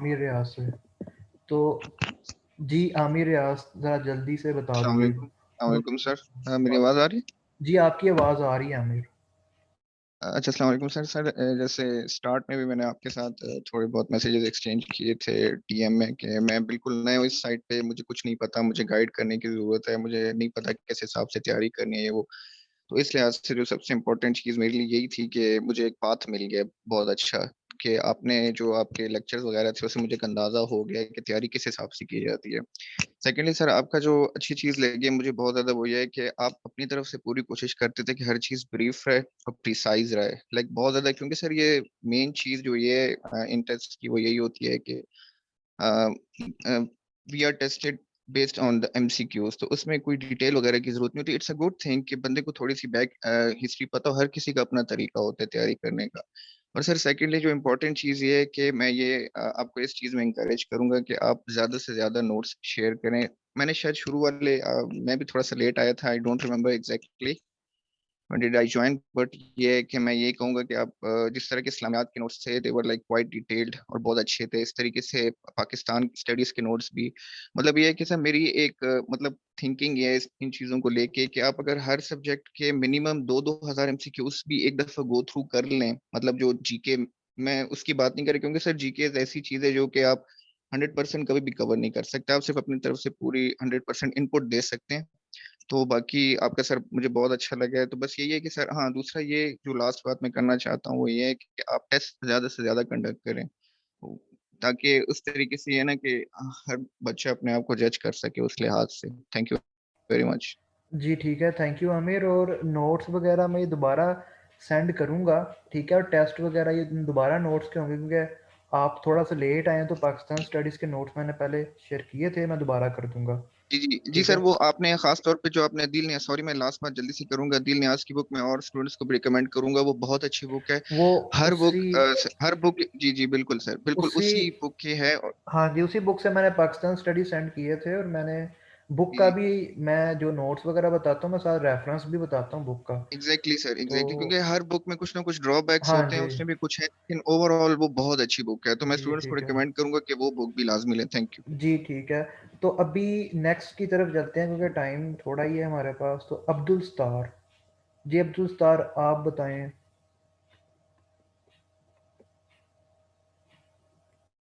आमिर रियाज से। तो जी आमिर रियाज, ज़रा जल्दी से बता अस्सलाम दीजिए। वालेकुम। अस्सलाम वालेकुम सर। मेरी आवाज़ आ रही है? जी आपकी आवाज़ आ रही है आमिर। अच्छा, अस्सलाम वालेकुम सर। सर जैसे स्टार्ट में भी मैंने आपके साथ थोड़े बहुत मैसेजेस एक्सचेंज किए थे डीएम में कि मैं बिल्कुल नया हूँ इस साइट पे, मुझे कुछ नहीं पता, मुझे गाइड करने की ज़रूरत है, मुझे नहीं पता कि किस हिसाब से तैयारी करनी है ये वो। तो इस लिहाज से जो सबसे इम्पोर्टेंट चीज़ मेरे लिए यही थी कि मुझे एक पाथ मिल गया बहुत अच्छा, कि आपने जो आपके लेक्चर्स वगैरह थे उससे मुझे एक अंदाज़ा हो गया कि तैयारी किस हिसाब से की जाती है। सेकेंडली सर, आपका जो अच्छी चीज लगी है मुझे बहुत ज्यादा वो ये है कि आप अपनी तरफ से पूरी कोशिश करते थे कि हर चीज ब्रीफ रहे और प्रिसाइज रहे, लाइक बहुत ज्यादा, क्योंकि सर ये मेन चीज जो ये इन टेस्ट की वो यही होती है कि we are tested based on the MCQs, तो उसमें कोई डिटेल वगैरह की जरूरत नहीं होती। इट्स अ गुड थिंग कि बंदे को थोड़ी सी बैक हिस्ट्री पता हो, हर किसी का अपना तरीका होता है तैयारी करने का। और सर सेकेंडली जो इम्पोर्टेंट चीज़ ये है कि मैं ये आपको इस चीज़ में इंकरेज करूंगा कि आप ज़्यादा से ज़्यादा नोट्स शेयर करें। मैंने शायद शुरू वाले मैं भी थोड़ा सा लेट आया था, I don't remember exactly did I join, but ये है कि मैं ये कहूंगा कि आप जिस तरह के इस्लामियात के नोट्स थे दे वर लाइक क्वाइट डिटेल्ड और बहुत अच्छे थे। इस तरीके से पाकिस्तान स्टडीज के नोट्स भी, मतलब ये है कि सर मेरी एक मतलब थिंकिंग ये है इन चीज़ों को लेके कि आप अगर हर सब्जेक्ट के मिनिमम 2-2 हज़ार एमसीक्यूज भी एक दफा गो थ्रू कर लें, मतलब जो जीके, मैं उसकी बात नहीं कर रही क्योंकि सर जीके ऐसी चीज़ है जो कि आप 100% कभी भी कवर नहीं कर सकते, आप सिर्फ अपनी तरफ से पूरी 100% इनपुट दे सकते हैं। तो बाकी आपका सर मुझे बहुत अच्छा लगा है। तो बस यही है कि सर, हाँ, दूसरा ये जो लास्ट बात मैं करना चाहता हूँ वो ये है कि आप टेस्ट ज्यादा से ज्यादा कंडक्ट करें, तो ताकि उस तरीके से ये ना कि हर बच्चा अपने आप को जज कर सके उस लिहाज से। Thank you very much. जी ठीक है, थैंक यू आमिर। और नोट्स वगैरह मैं ये दोबारा सेंड करूँगा, ठीक है। और टेस्ट वगैरह ये दोबारा नोट्स के होंगे, क्योंकि आप थोड़ा सा लेट आए हैं, तो पाकिस्तान स्टडीज़ के नोट्स मैंने पहले शेयर किए थे, मैं दोबारा कर दूंगा। जी जी जी ठीक सर, है। वो आपने खास तौर पे जो आपने दिल नियाज, सॉरी मैं लास्ट बात जल्दी से करूंगा, दिल नियाज की बुक मैं और स्टूडेंट्स को भी रिकमेंड करूंगा, वो बहुत अच्छी बुक है। वो हर बुक, उसी हर बुक, जी जी बिल्कुल सर, बिल्कुल उसी उसी बुक की है। हाँ जी, उसी बुक से मैंने पाकिस्तान स्टडी सेंड किए थे। और मैंने बुक का जी, भी, मैं जो नोट्स वगैरह बताता हूँ, मैं सारा रेफरेंस भी बताता हूँ बुक का। एग्जैक्टली सर, तो एग्जैक्टली, क्योंकि हर बुक में कुछ ना कुछ ड्रॉबैक्स हाँ होते हैं, जी। उसमें भी कुछ है, लेकिन ओवरऑल वो बहुत अच्छी बुक है, तो मैं जी स्टूडेंट्स को ठीक है। रिकमेंड करूंगा कि वो बुक भी लाजमी लें। Thank you. जी ठीक है। तो अभी नेक्स्ट की तरफ चलते हैं, क्योंकि टाइम थोड़ा ही है हमारे पास। तो अब्दुल स्तार, जी अब्दुल स्तार, आप बताएं।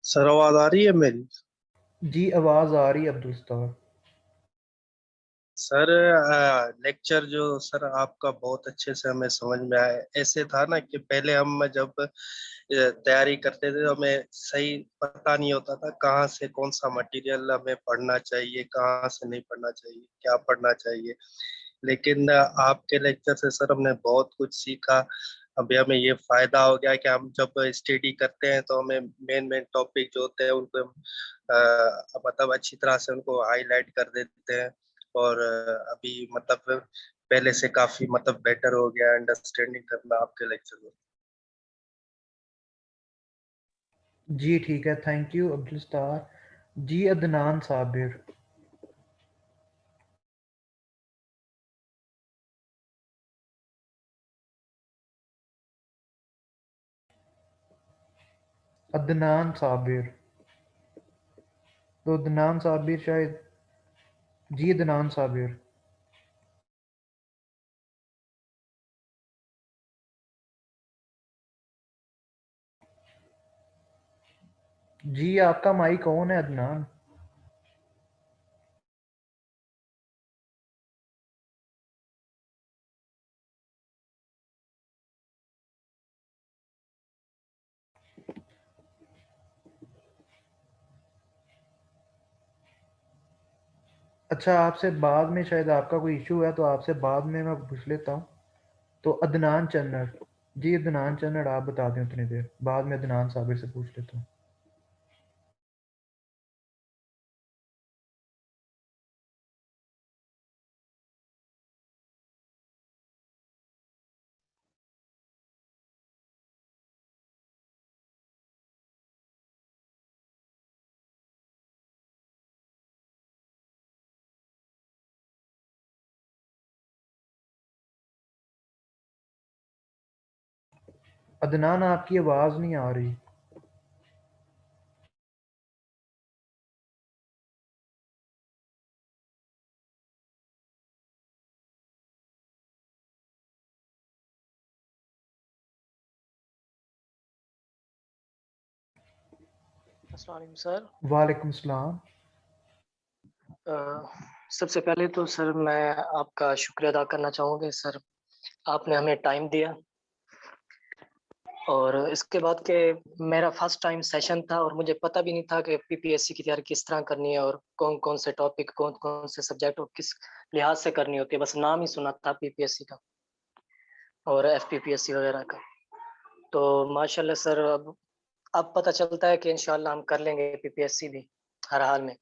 सर आवाज आ रही है मेरी? जी आवाज़ आ रही है अब्दुल स्तार। सर लेक्चर जो सर आपका बहुत अच्छे से हमें समझ में आया। ऐसे था ना कि पहले हम जब तैयारी करते थे तो हमें सही पता नहीं होता था कहाँ से कौन सा मटेरियल हमें पढ़ना चाहिए, कहाँ से नहीं पढ़ना चाहिए, क्या पढ़ना चाहिए। लेकिन आपके लेक्चर से सर हमने बहुत कुछ सीखा। अभी हमें ये फायदा हो गया कि हम जब स्टडी करते हैं तो हमें मेन मेन टॉपिक जो होते हैं उनको हम मतलब अच्छी तरह से उनको हाईलाइट कर देते हैं। और अभी मतलब पहले से काफी मतलब बेटर हो गया अंडरस्टैंडिंग करना आपके लेक्चर में। जी ठीक है, थैंक यू अब्दुल स्तार। जी अदनान साबिर। अदनान साबिर। तो अदनान साबिर शायद, जी अदनान साबिर। जी आपका माइक ऑन है अदनान। अच्छा, आपसे बाद में शायद आपका कोई इशू है, तो आपसे बाद में मैं पूछ लेता हूँ। तो अदनान चन्नड़, जी अदनान चन्नड़, आप बता दें उतनी देर, बाद में अदनान साबिर से पूछ लेता हूँ। अदनान आपकी आवाज़ नहीं आ रही। अस्सलाम वालेकुम सर। वालेकुम सलाम। सबसे पहले तो सर मैं आपका शुक्रिया अदा करना चाहूँगा सर, आपने हमें टाइम दिया। और इसके बाद के मेरा फर्स्ट टाइम सेशन था और मुझे पता भी नहीं था कि पीपीएससी की तैयारी किस तरह करनी है और कौन-कौन से टॉपिक, कौन-कौन से सब्जेक्ट और किस लिहाज से करनी होती है। बस नाम ही सुना था पीपीएससी का और एफपीपीएससी वगैरह का। तो माशाल्लाह सर अब पता चलता है कि इंशाल्लाह हम कर लेंगे पीपीएससी भी हर हाल में।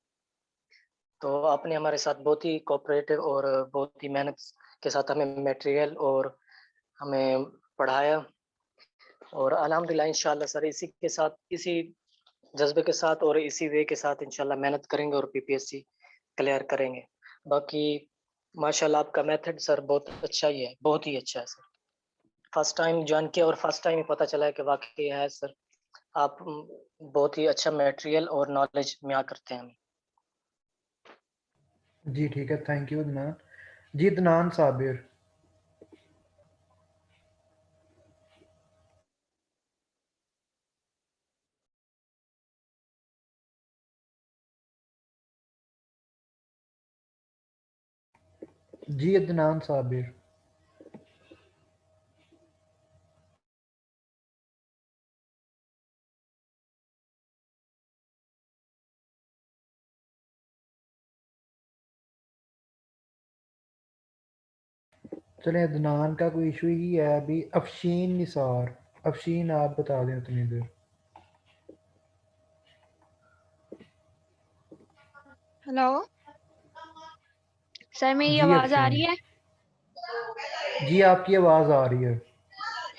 तो आपने हमारे साथ बहुत ही कोऑपरेटिव और बहुत ही मेहनत के साथ हमें मटेरियल और हमें पढ़ाया और अल्हम्दुलिल्लाह इंशाल्लाह सर इसी के साथ, इसी जज्बे के साथ और इसी वे के साथ इंशाल्लाह मेहनत करेंगे और पीपीएससी क्लियर करेंगे। बाकी माशाल्लाह आपका मेथड सर बहुत अच्छा ही है, बहुत ही अच्छा है सर। फर्स्ट टाइम जॉइन किया और फर्स्ट टाइम ही पता चला है कि वाक़ई है सर, आप बहुत ही अच्छा मटेरियल और नॉलेज मुहैया करते हैं। जी ठीक है, थैंक यू अदनान। जी अदनान साबिर। जी अदनान साबिर। चलें, अदनान का कोई इशू ही है अभी। अफशीन निसार, अफशीन आप बता दें उतनी देर। हेलो सर, मेरी जी आवाज आ अफशीन, रही है? जी आपकी आवाज़ आ रही है।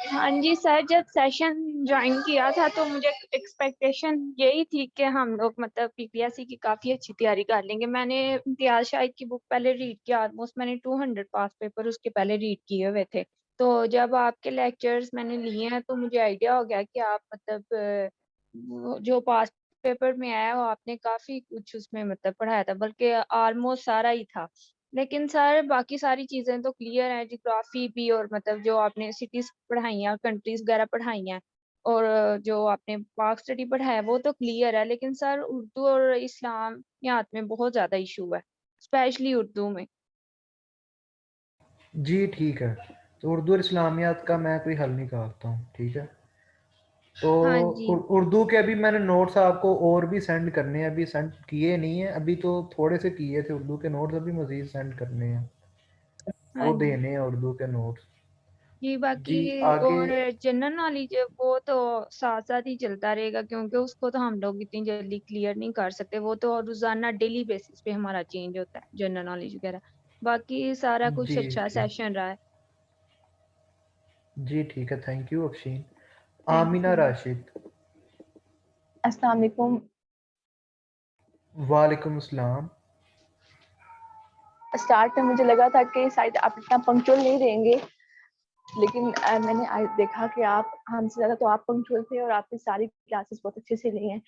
हाँ जी सर, जब सेशन ज्वाइन किया था तो मुझे एक्सपेक्टेशन यही थी कि हम लोग मतलब पीपीएससी की काफ़ी अच्छी तैयारी कर लेंगे। मैंने इम्तियाज शाहिद की बुक पहले रीड किया, ऑलमोस्ट मैंने 200 पास पेपर उसके पहले रीड किए हुए थे। तो जब आपके लेक्चर्स मैंने लिए हैं तो मुझे आइडिया हो गया कि आप मतलब जो पास पेपर में आया वो आपने काफ़ी कुछ उसमें मतलब पढ़ाया था, बल्कि ऑलमोस्ट सारा ही था। लेकिन सर बाकी सारी चीज़ें तो क्लियर हैं, ज्योग्राफी भी और मतलब जो आपने सिटीज़ पढ़ाई हैं, कंट्रीज़ वगैरह पढ़ाई हैं और जो आपने पाक स्टडी पढ़ाया वो तो क्लियर है। लेकिन सर उर्दू और इस्लामियात में बहुत ज़्यादा इशू है, स्पेशली उर्दू में। जी ठीक है, तो उर्दू और इस्लामियात का मैं कोई हल निकालता हूँ, ठीक है। तो हाँ जी। उर्दू के अभी मैंने नोट्स आपको और भी सेंड करने हैं, अभी सेंड किए नहीं है, अभी तो थोड़े से किए थे उर्दू के नोट्स, अभी मज़ीद सेंड करने हैं, हाँ वो जी। देने हैं उर्दू के नोट्स। जी, जी बाकी आगे। और जनरल नॉलेज वो तो साथ-साथ ही चलता रहेगा, क्योंकि उसको तो हम लोग इतनी जल्दी क्लियर नहीं कर सकते। वो तो रोज़ाना डेली बेसिस पे हमारा चेंज होता है, जनरल नॉलेज वगैरह। बाकी सारा कुछ जी अच्छा ठीक, सेशन रहा है। जी ठीक है, thank you Afsheen. Thank Amina you. Rashid. अस्सलाम वालेकुम। वालेकुम अस्सलाम। स्टार्ट में मुझे लगा था कि शायद आप इतना पंक्चुअल नहीं रहेंगे, लेकिन मैंने आज देखा कि आप हमसे ज़्यादा तो आप पंक्चुअल थे और आपने सारी क्लासेस बहुत अच्छे से ली हैं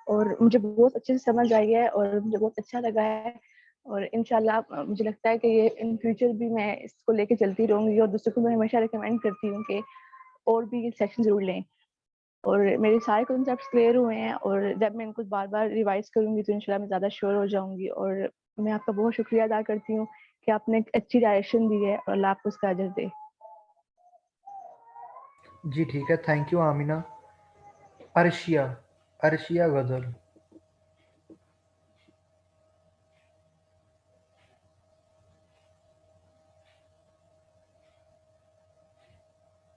और मुझे बहुत अच्छे से समझ आई है और मुझे बहुत अच्छा लगा है। और इंशाल्लाह मुझे लगता है कि ये इन फ्यूचर भी मैं इसको लेके चलती रहूँगी और दूसरों को मैं हमेशा रिकमेंड करती हूँ कि और भी ये सेशन ज़रूर लें। और मेरे सारे कॉन्सेप्ट्स क्लियर हुए हैं और जब मैं इनको बार-बार रिवाइज़ करूँगी तो इंशाल्लाह मैं ज़्यादा श्योर हो जाऊँगी। और मैं आपका बहुत शुक्रिया अदा करती हूँ कि आपने एक अच्छी डायरेक्शन दी है और अल्लाह आपको उसका अजर दे। जी ठीक है, थैंक यू आमिना। अर्शिया, अर्शिया गजल।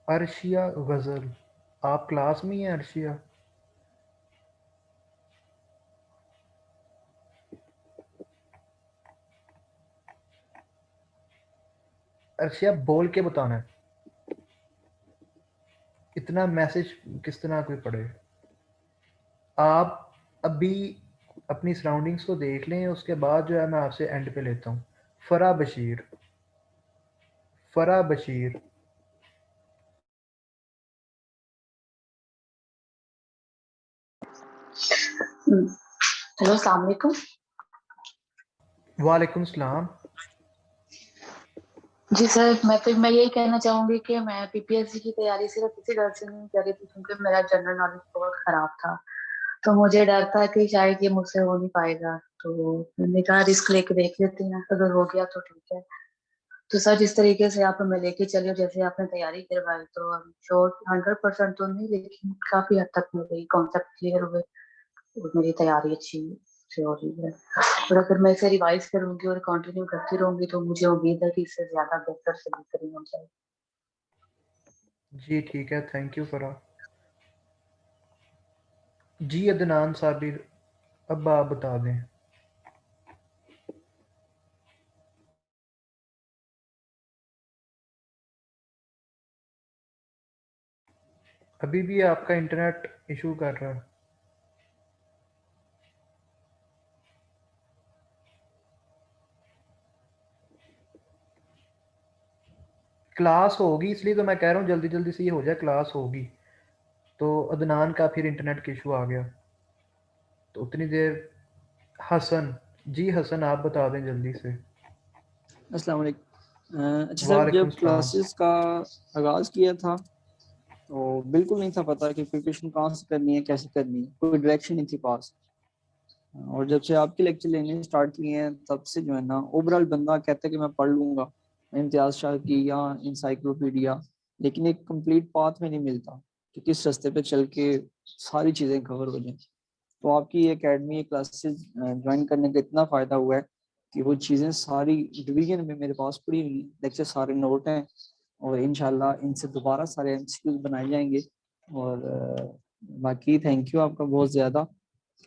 अर्शिया गजल, आप क्लास में ही हैं अर्शिया? अर्शिया बोल के बताना है, इतना मैसेज किस तरह कोई पढ़े। आप अभी अपनी सराउंडिंग्स को देख लें, उसके बाद जो है मैं आपसे एंड पे लेता हूँ। फरा बशीर, फरा बशीर। हेलो, अस्सलाम वालेकुम। वालेकुम सलाम। जी सर, मैं यही कहना चाहूंगी कि मैं पीपीएससी की तैयारी सिर्फ इसी डर से नहीं कर रही थी क्योंकि मेरा जनरल नॉलेज बहुत खराब था। तो मुझे डर था कि शायद ये मुझसे हो नहीं पाएगा, तो मैंने कहा रिस्क लेके देख लेते हैं, अगर हो गया तो ठीक है। तो सर जिस तरीके से आप हमें लेके चले, जैसे आपने तैयारी करवाई, तो हम श्योर 100% तो नहीं, लेकिन काफी हद तक मेरे कॉन्सेप्ट क्लियर हुए और मेरी तैयारी अच्छी से हो रही है। और अगर मैं इसे रिवाइज करूंगी और कंटिन्यू करती रहूंगी तो मुझे उम्मीद है कि इससे ज्यादा बेहतर से बेहतरीन हो जाए। जी ठीक है, थैंक यू फरा। जी अदनान साबिर, अब आप बता दें। अभी भी आपका इंटरनेट इशू कर रहा है। क्लास होगी, इसलिए तो मैं कह रहा हूँ जल्दी जल्दी से ये हो जाए, क्लास होगी। तो अदनान का फिर इंटरनेट का इशू आ गया, तो उतनी देर हसन, जी हसन आप बता दें जल्दी से। अस्सलाम वालेकुम। अच्छा सर, वालेकुम जब सलाम। क्लासेस का आगाज़ किया था तो बिल्कुल नहीं था पता कि प्रिपरेशन कहाँ से करनी है, कैसे करनी है, कोई डायरेक्शन नहीं थी पास। और जब से आपके लेक्चर लेने स्टार्ट किए हैं तब से जो है ना, ओवरऑल बंदा कहता है कि मैं पढ़ लूंगा इम्तियाज शाह की या इंसाइक्लोपीडिया, लेकिन एक कंप्लीट पाथ में नहीं मिलता कि किस रास्ते पे चल के सारी चीज़ें कवर हो जाएं। तो आपकी एकेडमी क्लासेस ज्वाइन करने का इतना फ़ायदा हुआ है कि वो चीज़ें सारी डिवीजन में मेरे पास पड़ी हुई, लेक्चर सारे नोट हैं, और इंशाल्लाह इनसे दोबारा सारे एमसीक्यूज बनाए जाएंगे। और बाकी थैंक यू आपका बहुत ज़्यादा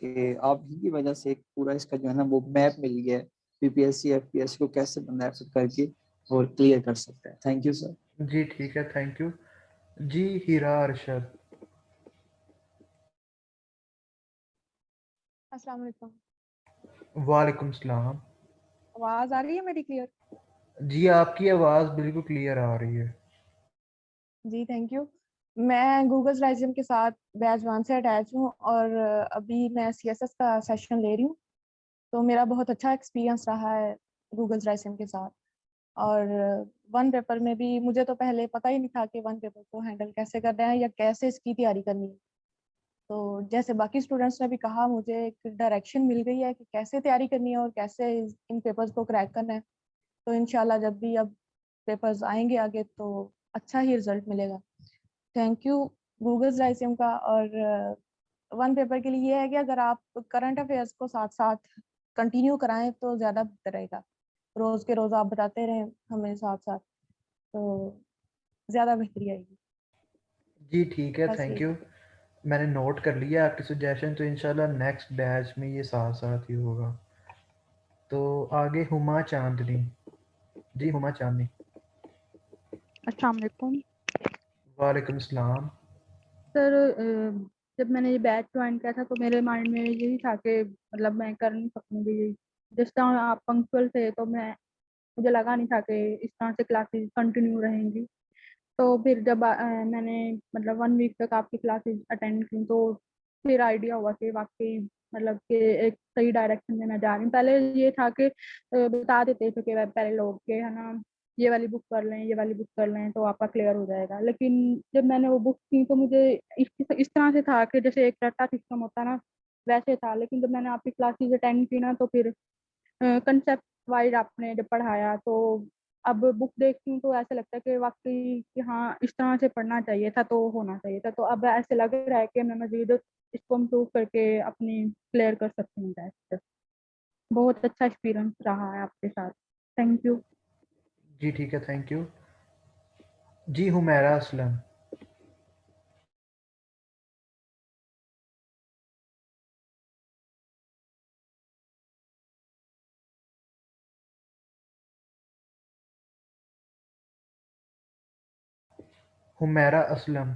कि आप ही की वजह से एक पूरा इसका जो है ना वो मैप मिल गया है, पीपीएससी एफपीएससी को कैसे बंदा एफर्ट करके और क्लियर कर सकता है। Thank you sir. जी ठीक है, थैंक यू। जी हीरा अरशद। अस्सलाम वालेकुम। वालेकुम सलाम। आवाज आ रही है मेरी क्लियर? जी आपकी आवाज़ बिल्कुल क्लियर आ रही है। जी थैंक यू। मैं गूगल राइजिम के साथ बैच 1 से अटैच हूँ और अभी मैं सीएसएस का सेशन ले रही हूँ। तो मेरा बहुत अच्छा एक्सपीरियंस रहा है गूगल राइजिम के साथ। और वन पेपर में भी मुझे तो पहले पता ही नहीं था कि वन पेपर को हैंडल कैसे करना है या कैसे इसकी तैयारी करनी है। तो जैसे बाकी स्टूडेंट्स ने भी कहा, मुझे एक डायरेक्शन मिल गई है कि कैसे तैयारी करनी है और कैसे इन पेपर्स को क्रैक करना है। तो इंशाल्लाह जब भी अब पेपर्स आएंगे आगे तो अच्छा ही रिजल्ट मिलेगा। थैंक यू गूगल राइजिम का। और वन पेपर के लिए ये है कि अगर आप करंट अफेयर्स को साथ साथ कंटिन्यू कराएं तो ज़्यादा बेहतर रहेगा। रोज़ के रोज़ आप बताते रहें हमें साथ साथ, तो ज़्यादा बेहतरी आएगी। जी ठीक है, बस थैंक यही। यू। मैंने नोट कर लिया आपकी सजेशन, तो इंशाल्लाह नेक्स्ट बैच में ये साथ साथ ही होगा। तो आगे हुमा चांदनी। जी हुमा चांदनी। अस्सलाम वालेकुम वालेकुम सलाम। सर। जब मैंने ये बैच ज्वाइन किया था तो मेरे माइंड में यही था कि मतलब मैं कर नहीं सकूंगी। जिस तरह आप पंक्चुअल थे तो मुझे लगा नहीं था कि इस तरह से क्लासेस कंटिन्यू रहेंगी। तो फिर जब मैंने मतलब 1 वीक तक आपकी क्लासेस अटेंड की तो फिर आइडिया हुआ कि वाकई मतलब कि एक सही डायरेक्शन में मैं जा रही हूँ। पहले ये था कि बता देते थे कि पहले लोग के है ना, ये वाली बुक कर लें, ये वाली बुक कर लें तो आपका क्लियर हो जाएगा। लेकिन जब मैंने वो बुक की तो मुझे इस तरह से था कि जैसे एक रट्टा सिस्टम होता ना, वैसे था। लेकिन जब मैंने आपकी क्लासेस अटेंड की ना तो फिर कंसेप्ट वाइज आपने जब पढ़ाया तो अब बुक देखती हूँ तो ऐसा लगता है कि वाकई कि हाँ इस तरह से पढ़ना चाहिए था, तो होना चाहिए था। तो अब ऐसे लग रहा है कि मैं मजीद इसको इम्प्रूव करके अपनी क्लियर कर सकती हूँ टेस्ट। बहुत अच्छा एक्सपीरियंस रहा है आपके साथ। Thank you. जी ठीक है, थैंक यू। जी हुमैरा असलम। हुमैरा असलम।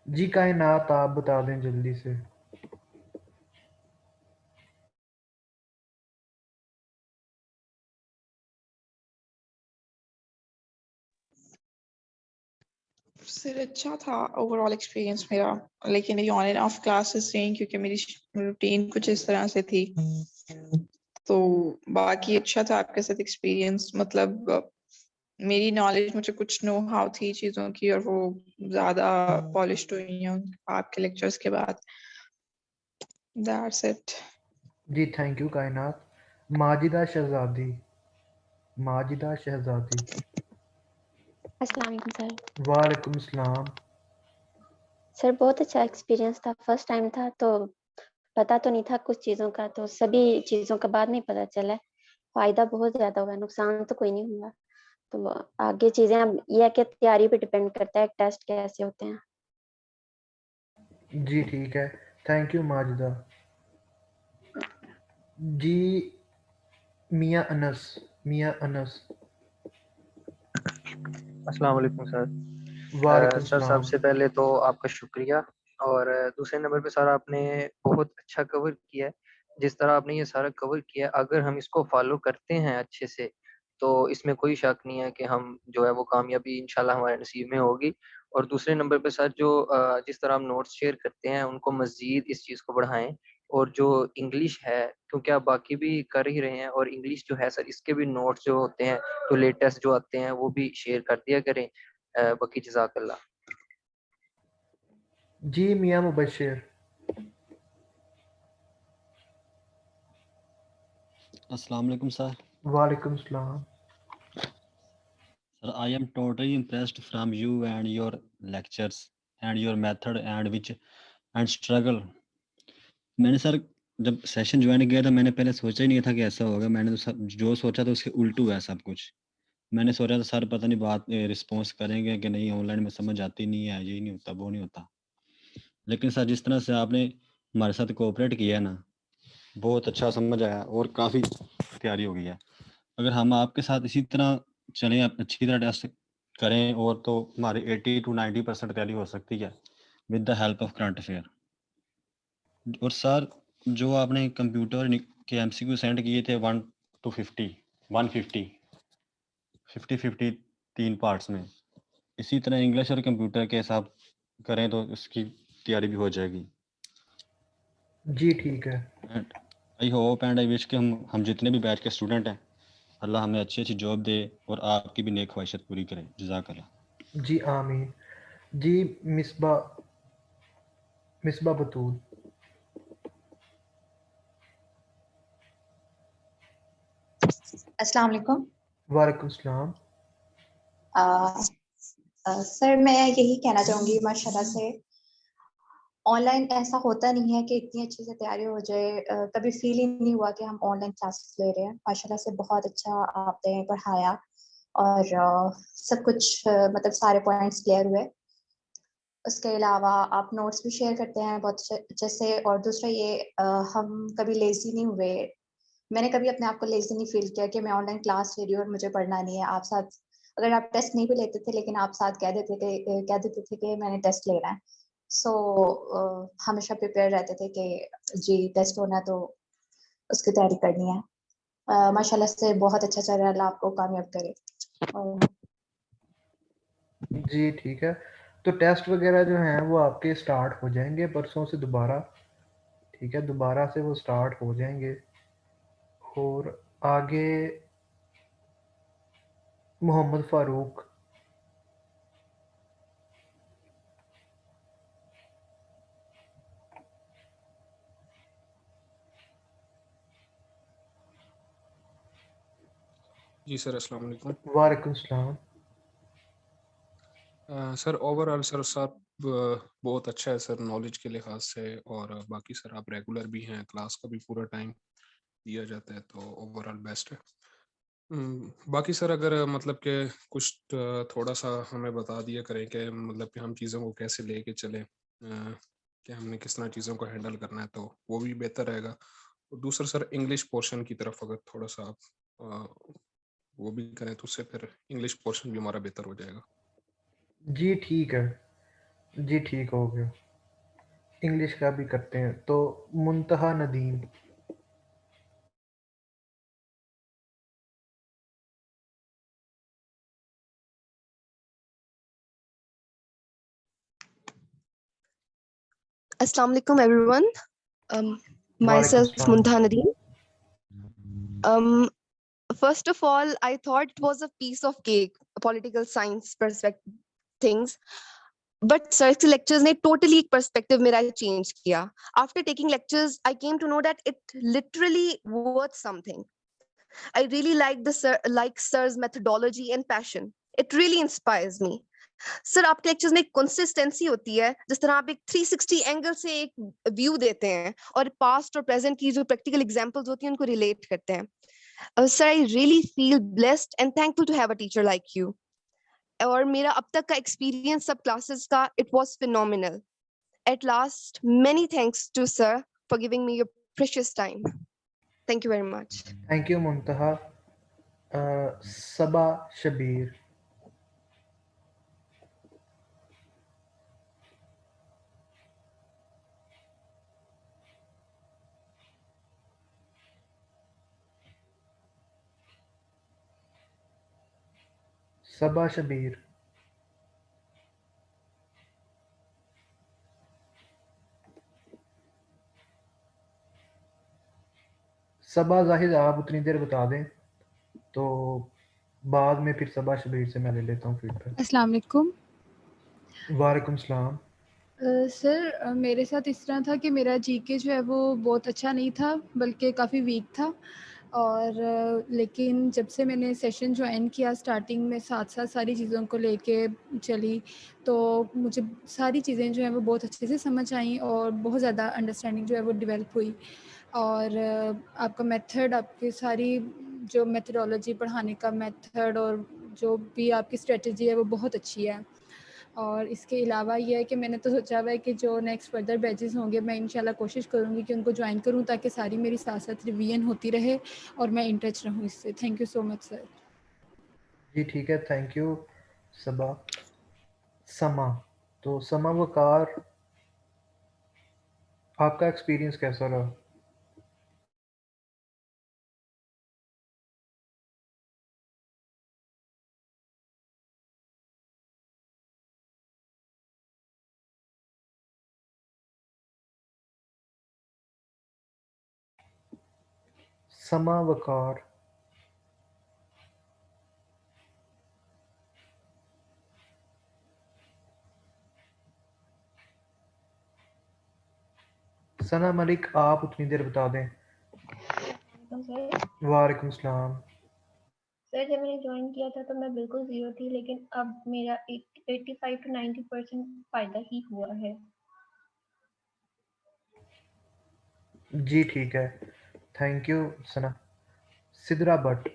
जी कायनात आप बता दें जल्दी से। सर अच्छा था ओवरऑल एक्सपीरियंस मेरा, लेकिन ये ऑन एंड ऑफ क्लासेस रही क्योंकि मेरी रूटीन कुछ इस तरह से थी। तो बाकी अच्छा था आपके साथ एक्सपीरियंस। मतलब मेरी नॉलेज, मुझे कुछ नो हाउ थी चीजों की, और वो ज्यादा पॉलिश्ड हुई हैं आपके लेक्चर्स के बाद। That's it. जी थैंक यू कायनात। माजिदा शहजादी, माजिदा शहजादी। अस्सलाम वालेकुम सर। वालेकुम सलाम। सर बहुत अच्छा एक्सपीरियंस था, फर्स्ट टाइम था तो पता तो नहीं था कुछ चीज़ों का, तो सभी चीज़ों का बाद में पता चला। फायदा बहुत ज़्यादा हुआ, नुकसान तो कोई नहीं हुआ। तो आगे चीज़ें अब यह है कि तैयारी पे डिपेंड करता है टेस्ट कैसे होते हैं। जी ठीक है, थैंक यू माजिदा। जी मियां अनस, मियां अनस। अस्सलाम वालेकुम सर। वालेकुम सर सलाम। सबसे पहले तो आपका शुक्रिया, और दूसरे नंबर पे सर आपने बहुत अच्छा कवर किया है। जिस तरह आपने ये सारा कवर किया, अगर हम इसको फॉलो करते हैं अच्छे से, तो इसमें कोई शक नहीं है कि हम जो है वो कामयाबी इंशाल्लाह हमारे नसीब में होगी। और दूसरे नंबर पे सर जो जिस तरह हम नोट्स शेयर करते हैं, उनको मज़ीद इस चीज़ को बढ़ाएं। और जो इंग्लिश है, क्योंकि आप बाकी भी कर ही रहे हैं, और इंग्लिश जो है सर इसके भी नोट्स जो होते हैं, तो लेटेस्ट जो आते हैं वो भी शेयर कर दिया करें। बाकी जज़ाकल्लाह। जी मियां मुबशिर। Assalamu alaikum sir. वालेकुम सलाम। Sir, I am totally impressed from you and your lectures and your method and struggle. मैंने सर जब सेशन ज्वाइन किया था, मैंने पहले सोचा ही नहीं था कि ऐसा होगा। मैंने तो जो सोचा था उसके उल्टू हुआ सब कुछ। मैंने सोचा था सर पता नहीं बात रिस्पॉन्स करेंगे कि नहीं, ऑनलाइन में समझ आती नहीं है, ये नहीं होता वो नहीं होता। लेकिन सर जिस तरह से आपने हमारे साथ कोऑपरेट किया ना, बहुत अच्छा समझ आया और काफ़ी तैयारी हो गई है। अगर हम आपके साथ इसी तरह चलें, अच्छी तरह टेस्ट करें, और तो हमारी 80 to 90% तैयारी हो सकती है with the help of current affair. और सर जो आपने कंप्यूटर के MCQ सेंड किए थे 1 to 50 150 50 3 पार्ट्स में, इसी तरह इंग्लिश और कंप्यूटर के हिसाब करें तो उसकी तैयारी भी हो जाएगी। जी ठीक है। And I hope and I wish कि हम जितने भी बैच के स्टूडेंट हैं, अल्लाह हमें अच्छी अच्छी जॉब दे और आपकी भी नेक ख्वाहिशत पूरी करे। जज़ाकल्लाह। जी आमीन। जी मिसबा, मिसबा बतूल। अस्सलाम वालेकुम। वालेकुम सलाम। सर मैं यही कहना चाहूँगी, माशाल्लाह से ऑनलाइन ऐसा होता नहीं है कि इतनी अच्छे से तैयारी हो जाए। कभी फील ही नहीं हुआ कि हम ऑनलाइन क्लासेस ले रहे हैं। माशाल्लाह से बहुत अच्छा आपने पढ़ाया, और सब कुछ मतलब सारे पॉइंट्स क्लियर हुए। उसके अलावा आप नोट्स भी शेयर करते हैं बहुत अच्छे से। और दूसरा ये हम कभी लेजी नहीं हुए। मैंने कभी अपने आप को लेजी नहीं फील किया कि मैं ऑनलाइन क्लास ले रही हूँ और मुझे पढ़ना नहीं है। आप साथ, अगर आप टेस्ट नहीं भी लेते थे, लेकिन आप साथ कह देते थे कि मैंने टेस्ट लेना है। सो हमेशा प्रिपेयर रहते थे कि जी टेस्ट होना है तो उसकी तैयारी करनी है। माशाल्लाह से बहुत अच्छा चल रहा है, अल्लाह आपको कामयाब करे। जी ठीक है, तो टेस्ट वगैरह जो हैं वो आपके स्टार्ट हो जाएंगे परसों से दोबारा। ठीक है, दोबारा से वो स्टार्ट हो जाएंगे। और आगे मोहम्मद फ़ारूक। जी सर, अस्सलाम वालेकुम। वालेकुम सलाम। सर ओवरऑल सर सब बहुत अच्छा है सर, नॉलेज के लिहाज से, और बाकी सर आप रेगुलर भी हैं, क्लास का भी पूरा टाइम दिया जाता है, तो ओवरऑल बेस्ट है। बाकी सर अगर मतलब कि कुछ थोड़ा सा हमें बता दिया करें कि मतलब कि हम चीज़ों को कैसे लेके चलें, कि हमने किस तरह चीज़ों को हैंडल करना है, तो वो भी बेहतर रहेगा। और दूसरा सर इंग्लिश पोर्शन की तरफ अगर थोड़ा सा आप वो भी करें, तो उससे फिर इंग्लिश पोर्शन भी हमारा बेहतर हो जाएगा। जी ठीक है, जी ठीक हो गया। इंग्लिश का भी करते हैं। तो मुंतहा Nadeem. Assalamu alaikum everyone. Myself वालेकुम Muntha सलाम। Nadeem. First of all, I thought it was a piece of cake. Political science perspective things, but sir के लेक्चर्स ने टोटली एक पर्सपेक्टिव मेरा चेंज किया. After taking lectures I came to know that it literally worth something. I really like sir's methodology and passion. It really inspires me. Sir आपके lectures में consistency होती है, जिस तरह आप एक 360 एंगल से एक व्यू देते हैं और पास्ट और प्रेजेंट की जो प्रैक्टिकल एग्जांपल्स होती हैं उनको रिलेट करते हैं. Sir I really feel blessed and thankful to have a teacher like you. और मेरा अब तक का एक्सपीरियंस सब क्लासेस का it was phenomenal. At last many thanks to sir for giving me your precious time. Thank you very much. Thank you, Muntaha. Sabah Shabir. Sabah Shabir. सबा जाहिद आप उतनी देर बता दें तो बाद में फिर सबा शबीर से मैं ले लेता हूँ फीडबैक. अस्सलाम वालेकुम. वालेकुम सलाम. सर मेरे साथ इस तरह था कि मेरा जीके जो है वो बहुत अच्छा नहीं था, बल्कि काफ़ी वीक था. और लेकिन जब से मैंने सेशन ज्वाइन किया स्टार्टिंग में साथ साथ सारी चीज़ों को लेके चली, तो मुझे सारी चीज़ें जो हैं वो बहुत अच्छे से समझ आईं और बहुत ज़्यादा अंडरस्टैंडिंग जो है वो डेवलप हुई. और आपका मेथड, आपकी सारी जो मेथडोलॉजी, पढ़ाने का मेथड और जो भी आपकी स्ट्रेटजी है वो बहुत अच्छी है. और इसके अलावा ये है कि मैंने तो सोचा हुआ है कि जो नेक्स्ट फर्दर बैचेस होंगे मैं इंशाल्लाह कोशिश करूँगी कि उनको ज्वाइन करूँ, ताकि सारी मेरी साथ साथ रिवीजन होती रहे और मैं इन टच रहूँ इससे. Thank you so much sir. जी ठीक है, थैंक यू सबा. समा, तो समा वकार, आपका एक्सपीरियंस कैसा रहा? समा वकार. सना मलिक आप उतनी देर बता दें. सर वालेकुम सलाम. सर जब मैंने ज्वाइन किया था तो मैं बिल्कुल जीरो थी, लेकिन अब मेरा 85 to 90% फायदा ही हुआ है. जी ठीक है, थैंक यू सना. सिद्रा भट्ट.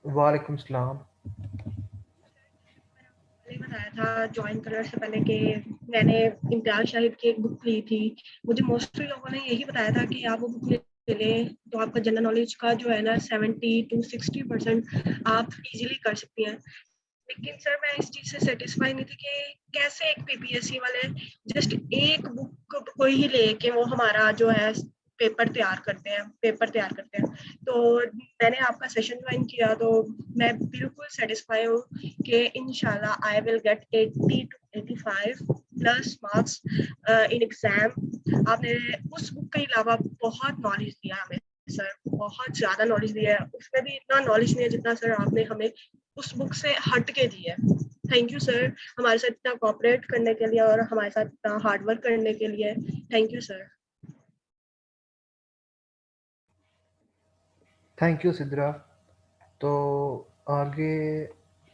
वालेकुम सलाम. पहले बताया था ज्वाइन करने से पहले कि मैंने इम्तियाज शाहिद की एक बुक ली थी. मुझे मोस्टली लोगों ने यही बताया था कि आप वो बुक ले लें तो आपका जनरल नॉलेज का जो है ना 70 to 60% आप इजीली कर सकती हैं. लेकिन सर मैं इस चीज से सेटिस्फाई नहीं थी कि कैसे एक पीपीएससी वाले जस्ट एक बुक को ही लेके वो हमारा जो है पेपर तैयार करते हैं. तो मैंने आपका सेशन ज्वाइन किया तो मैं बिल्कुल सेटिस्फाई हूँ कि इंशाल्लाह I will get 80 to 85 plus marks in exam. आपने उस बुक के अलावा बहुत नॉलेज दिया हमें सर, बहुत ज्यादा नॉलेज दिया है. उसमें भी इतना नॉलेज नहीं है जितना सर आपने हमें उस बुक से हट के दी है. थैंक यू सर हमारे साथ इतना कोऑपरेट करने के लिए और हमारे साथ इतना हार्ड वर्क करने के लिए. Thank you sir. Thank you Sidra. तो आगे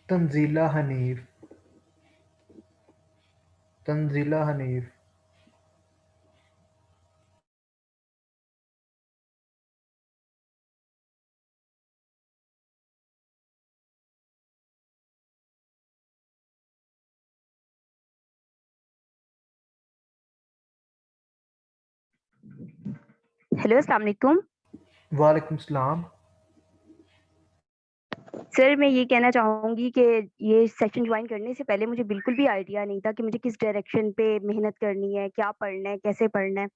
तंजीला हनीफ. तंजीला हनीफ. हेलो अस्सलाम वालेकुम. वालेकुम सलाम. सर मैं ये कहना चाहूँगी कि ये सेशन ज्वाइन करने से पहले मुझे बिल्कुल भी आइडिया नहीं था कि मुझे किस डायरेक्शन पे मेहनत करनी है, क्या पढ़ना है, कैसे पढ़ना है.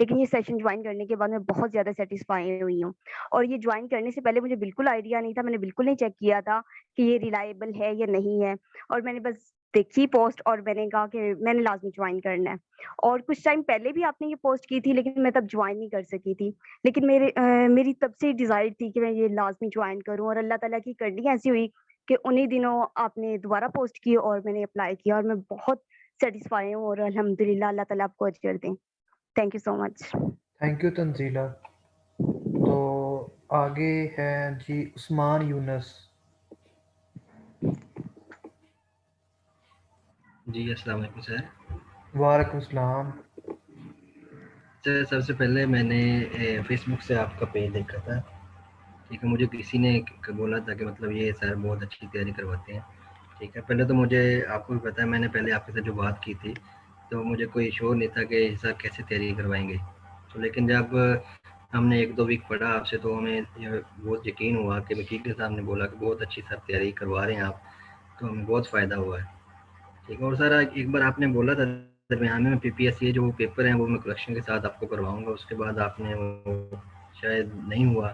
लेकिन ये सेशन ज्वाइन करने के बाद मैं बहुत ज़्यादा सेटिस्फाई हुई हूँ. और ये ज्वाइन करने से पहले मुझे बिल्कुल आइडिया नहीं था, मैंने बिल्कुल नहीं चेक किया था कि ये रिलायबल है या नहीं है. और मैंने बस देखी पोस्ट और मैंने कहा कि मैंने लाजमी ज्वाइन करना है। और कुछ टाइम पहले भी आपने ये पोस्ट की थी, लेकिन मैं तब ज्वाइन नहीं कर सकी थी। लेकिन मेरी तब से डिजायर थी कि मैं ये लाजमी ज्वाइन करूं, और अल्लाह ताला की करनी ऐसी हुई कि उन्हीं दिनों आपने दोबारा पोस्ट की और मैंने अप्लाई किया, और मैं बहुत सेटिस्फाई हूँ, और अल्हम्दुलिल्लाह अल्लाह ताला आपको अजर दें। Thank you so much. Thank you Tanzila. तो आगे है जी उस्मान यूनस। जी अस्सलाम वालेकुम सर। वालेकुम सलाम। सर सबसे पहले मैंने फेसबुक से आपका पेज देखा था, ठीक है। मुझे किसी ने बोला था कि मतलब ये सर बहुत अच्छी तैयारी करवाते हैं, ठीक है। पहले तो मुझे आपको भी पता है, मैंने पहले आपके साथ जो बात की थी तो मुझे कोई श्योर नहीं था कि सर कैसे तैयारी करवाएंगे। तो लेकिन जब हमने 1-2 वीक पढ़ा आपसे तो हमें बहुत यकीन हुआ कि वकील साहब ने बोला कि बहुत अच्छी सर तैयारी करवा रहे हैं आप, तो हमें बहुत फ़ायदा हुआ है, ठीक है। और सर एक बार आपने बोला था दरमियान में पीपीएससी जो पेपर हैं वो मैं कलेक्शन के साथ आपको करवाऊंगा, उसके बाद आपने वो शायद नहीं हुआ,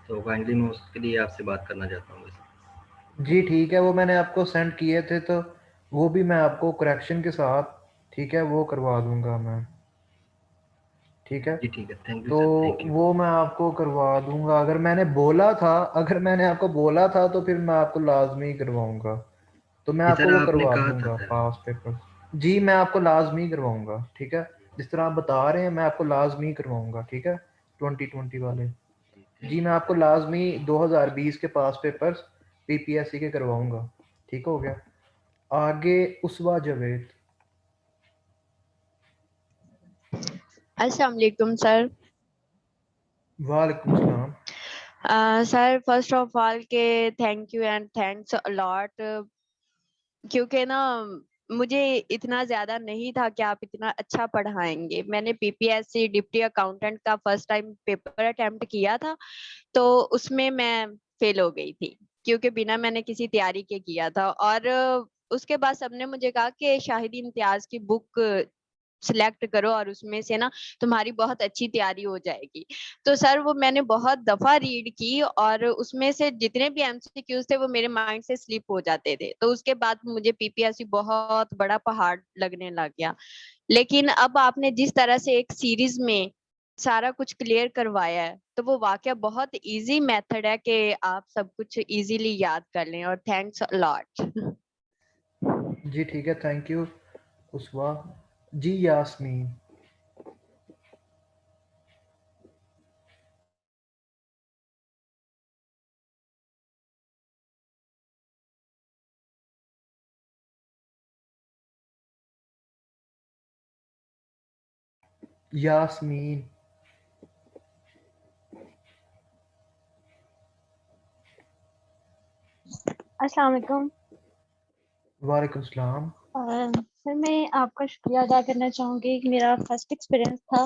तो काइंडली मैं उसके लिए आपसे बात करना चाहता हूँ। जी ठीक है, वो मैंने आपको सेंड किए थे, तो वो भी मैं आपको करेक्शन के साथ, ठीक है, वो करवा दूंगा मैं, ठीक है। जी ठीक है, थैंक यू तो सर, थैंक यू। वो मैं आपको करवा दूंगा। अगर मैंने आपको बोला था तो फिर मैं आपको लाजमी करवाऊंगा, तो मैं जी आपको सर वो आपने करवा कहा था दूंगा सर। पास पेपर। जी मैं आपको लाजमी करवाऊंगा, ठीक है। जिस तरह आप बता रहे हैं मैं आपको लाजमी करवाऊंगा, ठीक है। 2020 वाले जी मैं आपको लाजमी 2020 के पास पेपर्स पीपीएससी के करवाऊंगा, ठीक हो गया। आगे उसवा जावेद। अस्सलाम वालेकुम सर। वालेकुम सलाम। सर फर्स्ट ऑफ ऑल के thank you and thanks a lot, क्योंकि ना मुझे इतना ज्यादा नहीं था कि आप इतना अच्छा पढ़ाएंगे। मैंने पीपीएससी डिप्टी अकाउंटेंट का फर्स्ट टाइम पेपर अटेम्प्ट किया था, तो उसमें मैं फेल हो गई थी, क्योंकि बिना मैंने किसी तैयारी के किया था। और उसके बाद सबने मुझे कहा कि शाहिदी इम्तियाज की बुक सिलेक्ट करो और उसमें से ना तुम्हारी बहुत अच्छी तैयारी हो जाएगी। तो सर वो मैंने बहुत दफा रीड की, और उसमें से जितने भी एमसीक्यूज थे वो मेरे माइंड से स्लिप हो जाते थे। तो उसके बाद मुझे पीपीएससी बहुत बड़ा पहाड़ लगने लग गया। लेकिन अब आपने जिस तरह से एक सीरीज में सारा कुछ क्लियर करवाया है, तो वो वाकया बहुत इजी मेथड है कि आप सब कुछ इजीली याद कर लें। और थैंक्स अ लॉट। जी ठीक है, थैंक यू उसवा जी। यास्मीन। यास्मीन। अस्सलाम वालेकुम। वालेकुम सलाम। सर मैं आपका शुक्रिया अदा करना चाहूँगी कि मेरा फर्स्ट एक्सपीरियंस था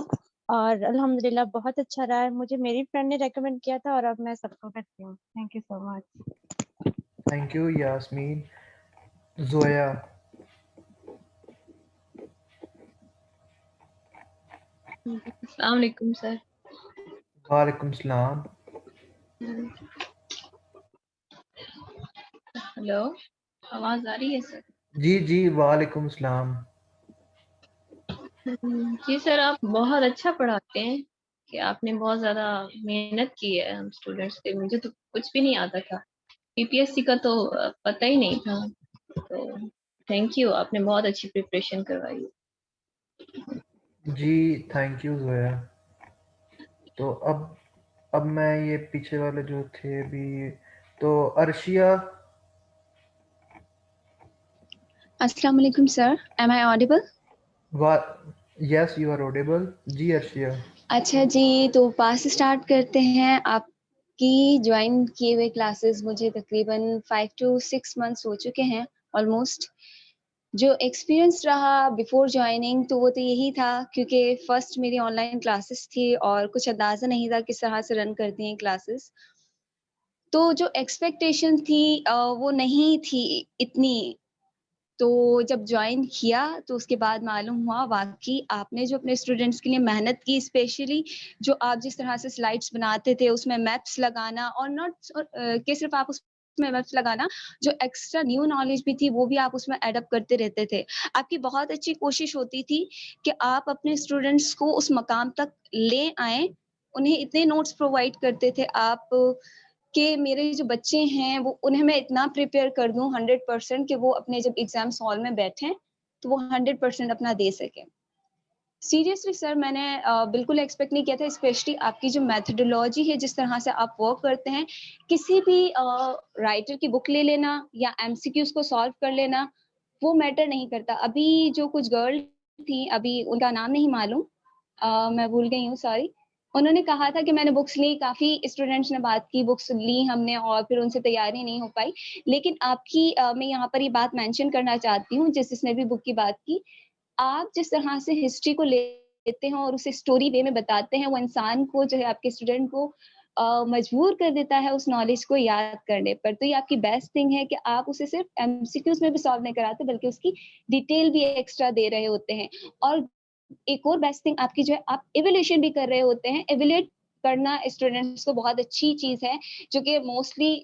और अल्हम्दुलिल्लाह बहुत अच्छा रहा है। मुझे मेरी फ्रेंड ने रेकमेंड किया था और अब मैं सबको करती हूँ। Thank you so much. Thank you Yasmin. Zoya. अस्सलाम वालेकुम सर। वालेकुम सलाम। हेलो, आवाज आ रही है सर? जी जी वालेकुम सलाम। जी सर, आप बहुत अच्छा पढ़ाते हैं कि आपने बहुत ज्यादा मेहनत की है हम स्टूडेंट्स पे। मुझे तो कुछ भी नहीं आता था, पीपीएससी का तो पता ही नहीं था। तो थैंक यू, आपने बहुत अच्छी प्रिपरेशन करवाई। जी थैंक यू जोया। तो अब मैं ये पीछे वाले जो थे भी, तो अर्शिया। अस्सलाम वालेकुम sir, am I audible? Yes you are audible. जी अर्शिया। अच्छा जी, तो पास स्टार्ट करते हैं। आपकी ज्वाइन किए हुए क्लासेस मुझे तकरीबन 5 to 6 मंथ्स हो चुके हैं ऑलमोस्ट। जो एक्सपीरियंस रहा बिफोर ज्वाइनिंग तो वो तो यही था, क्योंकि फर्स्ट मेरी ऑनलाइन क्लासेस थी और कुछ अंदाज़ा नहीं था किस तरह से रन करती हैं क्लासेस। तो जो एक्सपेक्टेशन थी वो नहीं थी इतनी। तो जब ज्वाइन किया तो उसके बाद मालूम हुआ वाक़ई आपने जो अपने स्टूडेंट्स के लिए मेहनत की, स्पेशली जो आप जिस तरह से स्लाइड्स बनाते थे उसमें मैप्स लगाना, और नॉट कि सिर्फ आप उस में एमएफ लगाना, जो एक्स्ट्रा न्यू नॉलेज भी थी वो भी आप उसमें एडअप करते रहते थे। आपकी बहुत अच्छी कोशिश होती थी कि आप अपने स्टूडेंट्स को उस मकाम तक ले आएँ, उन्हें इतने नोट्स प्रोवाइड करते थे आप कि मेरे जो बच्चे हैं वो उन्हें मैं इतना प्रिपेयर कर दूँ 100% कि वो अपने जब एग्ज़ाम्स हॉल में बैठें, तो वो 100% अपना दे सकें। सीरियसली सर मैंने बिल्कुल एक्सपेक्ट नहीं किया था, स्पेशली आपकी जो मेथोडोलॉजी है, जिस तरह से आप वर्क करते हैं, किसी भी राइटर की बुक ले लेना या एमसीक्यूज़ को सॉल्व कर लेना, वो मैटर नहीं करता। अभी जो कुछ गर्ल थी, अभी उनका नाम नहीं मालूम, मैं भूल गई हूँ, सॉरी। उन्होंने कहा था कि मैंने बुक्स ली, काफ़ी स्टूडेंट्स ने बात की, बुक्स ली हमने और फिर उनसे तैयारी नहीं हो पाई। लेकिन आपकी मैं यहाँ पर ये बात मेंशन करना चाहती हूँ, जिसने भी बुक की बात की, आप जिस तरह से हिस्ट्री को लेते हैं और उसे स्टोरी वे में बताते हैं, वो इंसान को जो है आपके स्टूडेंट को मजबूर कर देता है उस नॉलेज को याद करने पर। तो ये आपकी बेस्ट थिंग है कि आप उसे सिर्फ एमसीक्यूज़ में भी सॉल्व नहीं कराते, बल्कि उसकी डिटेल भी एक्स्ट्रा दे रहे होते हैं। और एक और बेस्ट थिंग आपकी जो है, आप इवैल्यूएशन भी कर रहे होते हैं। इवैल्यूएट करना स्टूडेंट्स को बहुत अच्छी चीज़ है, जो कि मोस्टली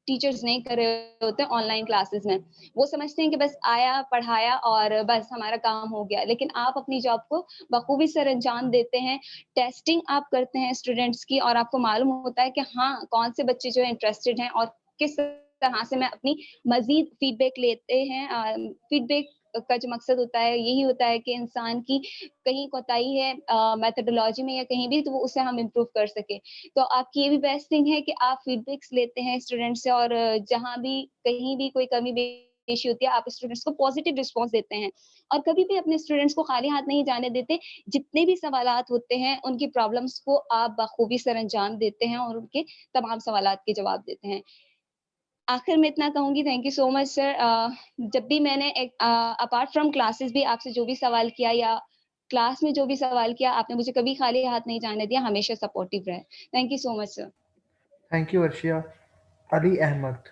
टीचर्स नहीं कर रहे होते ऑनलाइन क्लासेस में। वो समझते हैं कि बस आया, पढ़ाया और बस हमारा काम हो गया। लेकिन आप अपनी जॉब को बखूबी सरअंजाम देते हैं, टेस्टिंग आप करते हैं स्टूडेंट्स की और आपको मालूम होता है कि हाँ, कौन से बच्चे जो है इंटरेस्टेड हैं और किस तरह से मैं अपनी मज़ीद फीडबैक लेते हैं। फीडबैक का जो मकसद होता है, यही होता है कि इंसान की कहीं कोताही है मेथोडोलॉजी में या कहीं भी, तो वो उसे हम इम्प्रूव कर सकें। तो आपकी ये भी बेस्ट थिंग है कि आप फीडबैक्स लेते हैं स्टूडेंट से और जहाँ भी कहीं भी कोई कमी पेशी होती है, आप स्टूडेंट्स को पॉजिटिव रिस्पॉन्स देते हैं और कभी भी अपने स्टूडेंट्स को खाली हाथ नहीं जाने देते। जितने भी सवालात होते हैं, उनकी प्रॉब्लम्स को आप बखूबी सरअंजाम देते हैं और उनके तमाम सवालात के जवाब देते हैं। आखिर में इतना कहूँगी, thank you so much sir. जब भी मैंने अपार्ट फ्रॉम क्लासेस भी आपसे जो भी सवाल किया या क्लास में जो भी सवाल किया, आपने मुझे कभी खाली हाथ नहीं जाने दिया, हमेशा सपोर्टिव रहे। Thank you so much sir. Thank you Arshiya. Ali Ahmad.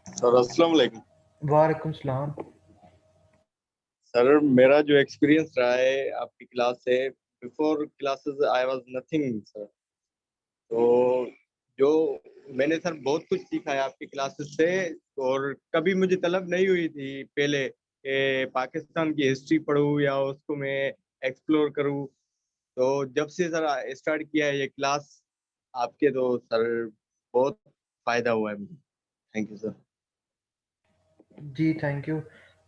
Sir अस्सलाम वालेकुम। वालेकुम सलाम। सर मेरा जो एक्सपीरियंस रहा है आपकी क्लास से, before classes I was nothing sir. तो जो मैंने सर बहुत कुछ सीखा है आपकी क्लासेस से, और कभी मुझे तलब नहीं हुई थी पहले कि पाकिस्तान की हिस्ट्री पढूं या उसको मैं एक्सप्लोर करूं। तो जब से सर स्टार्ट किया है ये क्लास आपके, तो सर बहुत फायदा हुआ है मुझे। Thank you sir. जी थैंक यू।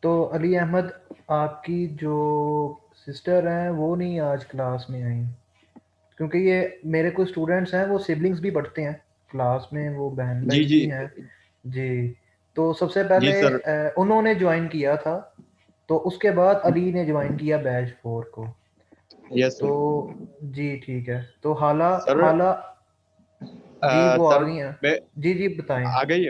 तो अली अहमद, आपकी जो सिस्टर हैं वो नहीं आज क्लास में आई, क्योंकि ये मेरे कुछ स्टूडेंट्स हैं, वो सिबलिंग्स भी पढ़ते हैं क्लास में, वो बहन जी भाई जी भी हैं। जी, तो सबसे जी पहले सर। उन्होंने ज्वाइन किया था, तो उसके बाद अली ने ज्वाइन किया बैच 4 को। यस तो सर। जी ठीक है। तो हाला सर हाला जी वो आ सर गई हैं। मैं जी जी बताएं। आ गई